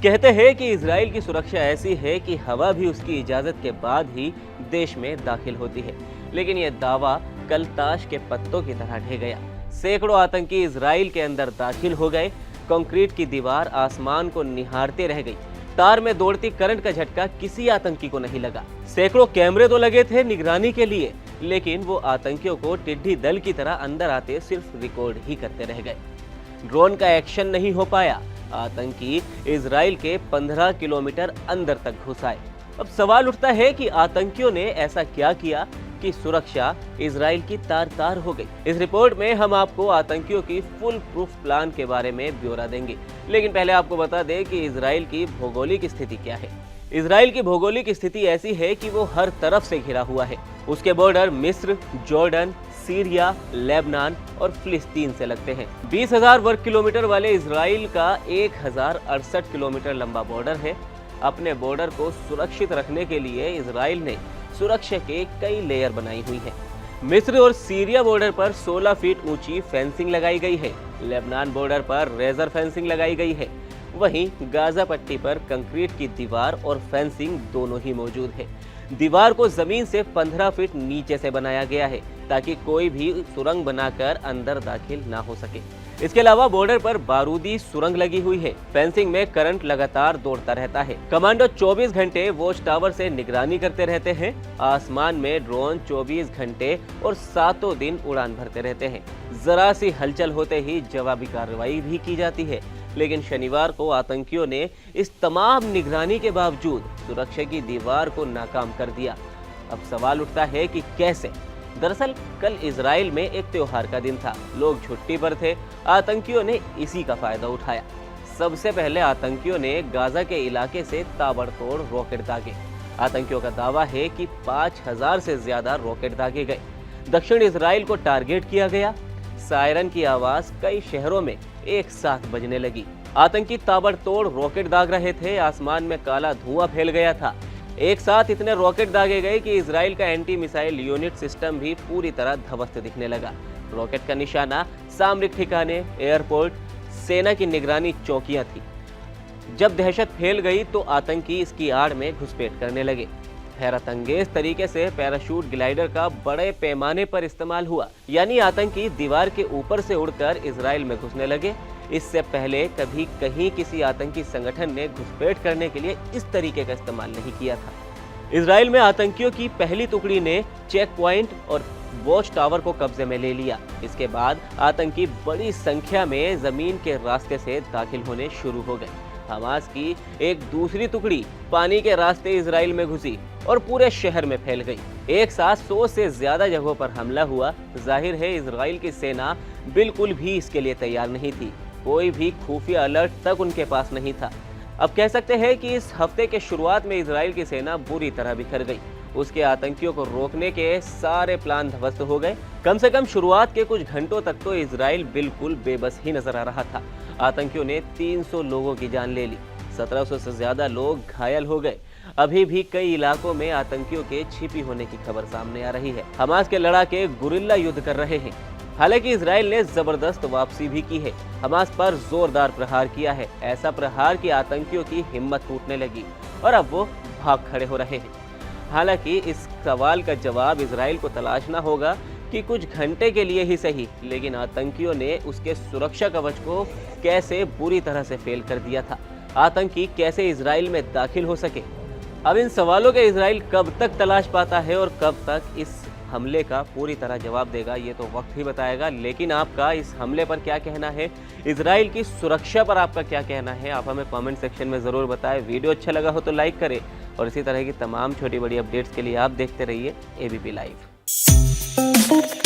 कहते हैं कि इजराइल की सुरक्षा ऐसी है कि हवा भी उसकी इजाजत के बाद ही देश में दाखिल होती है, लेकिन यह दावा कल ताश के पत्तों की तरह ढह गया। सैकड़ों आतंकी इजराइल के अंदर दाखिल हो गए। कंक्रीट की दीवार आसमान को निहारते रह गई। तार में दौड़ती करंट का झटका किसी आतंकी को नहीं लगा। सैकड़ों कैमरे तो लगे थे निगरानी के लिए, लेकिन वो आतंकियों को टिड्डी दल की तरह अंदर आते सिर्फ रिकॉर्ड ही करते रह गए। ड्रोन का एक्शन नहीं हो पाया। आतंकी इजराइल के 15 किलोमीटर अंदर तक घुस आए। अब सवाल उठता है कि आतंकियों ने ऐसा क्या किया कि सुरक्षा इजराइल की तार तार हो गई। इस रिपोर्ट में हम आपको आतंकियों की फुल प्रूफ प्लान के बारे में ब्यौरा देंगे, लेकिन पहले आपको बता दें कि इजराइल की भौगोलिक स्थिति क्या है। इजराइल की भौगोलिक स्थिति ऐसी है कि वो हर तरफ से घिरा हुआ है। उसके बॉर्डर मिस्र, जॉर्डन, सीरिया, लेबनान और फिलिस्तीन से लगते हैं। 20,000 वर्ग किलोमीटर वाले इजराइल का 1068 किलोमीटर लंबा बॉर्डर है। अपने बॉर्डर को सुरक्षित रखने के लिए इजराइल ने सुरक्षा के कई लेयर बनाई हुई है। मिस्र और सीरिया बॉर्डर पर 16 फीट ऊंची फेंसिंग लगाई गई है। लेबनान बॉर्डर पर रेजर फेंसिंग लगाई गई है। वहीं गाजा पट्टी पर कंक्रीट की दीवार और फेंसिंग दोनों ही मौजूद है। दीवार को जमीन से 15 फीट नीचे से बनाया गया है ताकि कोई भी सुरंग बनाकर अंदर दाखिल ना हो सके। इसके अलावा बॉर्डर पर बारूदी सुरंग लगी हुई है। फेंसिंग में करंट लगातार दौड़ता रहता है। कमांडो 24 घंटे वॉच टावर से निगरानी करते रहते हैं। आसमान में ड्रोन 24 घंटे और 7 दिन उड़ान भरते रहते हैं। जरा सी हलचल होते ही जवाबी कार्रवाई भी की जाती है। लेकिन शनिवार को आतंकियों ने इस तमाम निगरानी के बावजूद सुरक्षा की दीवार को नाकाम कर दिया। अब सवाल उठता है कि कैसे? दरअसल कल इजराइल में एक त्योहार का दिन था। लोग छुट्टी पर थे। आतंकियों ने इसी का फायदा उठाया। सबसे पहले आतंकियों ने गाजा के इलाके से ताबड़तोड़ रॉकेट दागे। आतंकियों का दावा है कि 5000 से ज्यादा रॉकेट दागे गए। दक्षिण इजराइल को टारगेट किया गया। सायरन की आवाज कई शहरों में एक साथ बजने लगी। आतंकी ताबड़तोड़ रॉकेट दाग रहे थे। आसमान में काला धुआं फैल गया था। एक साथ इतने रॉकेट दागे गए कि इजराइल का एंटी मिसाइल यूनिट सिस्टम भी पूरी तरह ध्वस्त दिखने लगा। रॉकेट का निशाना सामरिक ठिकाने, एयरपोर्ट, सेना की निगरानी चौकियां थी। जब दहशत फैल गई तो आतंकी इसकी आड़ में घुसपैठ करने लगे। हैरत अंगेज तरीके से पैराशूट ग्लाइडर का बड़े पैमाने पर इस्तेमाल हुआ, यानी आतंकी दीवार के ऊपर से उड़कर इजराइल में घुसने लगे। इससे पहले कभी कहीं किसी आतंकी संगठन ने घुसपैठ करने के लिए इस तरीके का इस्तेमाल नहीं किया था। इजराइल में आतंकियों की पहली टुकड़ी ने चेक पॉइंट और वॉच टावर को कब्जे में ले लिया। इसके बाद आतंकी बड़ी संख्या में जमीन के रास्ते से दाखिल होने शुरू हो गए। हमास की एक दूसरी टुकड़ी पानी के रास्ते इजराइल में घुसी और पूरे शहर में फैल गई। एक साथ 100 से ज्यादा जगहों पर हमला हुआ। जाहिर है इजराइल की सेना बिल्कुल भी इसके लिए तैयार नहीं थी। कोई भी खुफिया अलर्ट तक उनके पास नहीं था। अब कह सकते हैं कि इस हफ्ते के शुरुआत में इजराइल की सेना बुरी तरह बिखर गई। उसके आतंकियों को रोकने के सारे प्लान ध्वस्त हो गए। कम से कम शुरुआत के कुछ घंटों तक तो इजराइल बिल्कुल बेबस ही नजर आ रहा था। आतंकियों ने 300 लोगों की जान ले ली। 1700 से ज्यादा लोग घायल हो गए। अभी भी कई इलाकों में आतंकियों के छिपी होने की खबर सामने आ रही है। हमास के लड़ाके गुरिल्ला युद्ध कर रहे हैं। हालांकि इजराइल ने जबरदस्त वापसी भी की है। हमास पर जोरदार प्रहार किया है। ऐसा प्रहार कि आतंकियों की हिम्मत टूटने लगी और अब वो भाग खड़े हो रहे हैं। हालांकि इस सवाल का जवाब इजराइल को तलाशना होगा कि कुछ घंटे के लिए ही सही, लेकिन आतंकियों ने उसके सुरक्षा कवच को कैसे बुरी तरह से फेल कर दिया था। आतंकी कैसे इजराइल में दाखिल हो सके? अब इन सवालों के इजराइल कब तक तलाश पाता है और कब तक इस हमले का पूरी तरह जवाब देगा, ये तो वक्त ही बताएगा। लेकिन आपका इस हमले पर क्या कहना है? इजराइल की सुरक्षा पर आपका क्या कहना है? आप हमें कमेंट सेक्शन में ज़रूर बताएं। वीडियो अच्छा लगा हो तो लाइक करें और इसी तरह की तमाम छोटी बड़ी अपडेट्स के लिए आप देखते रहिए एबीपी लाइव।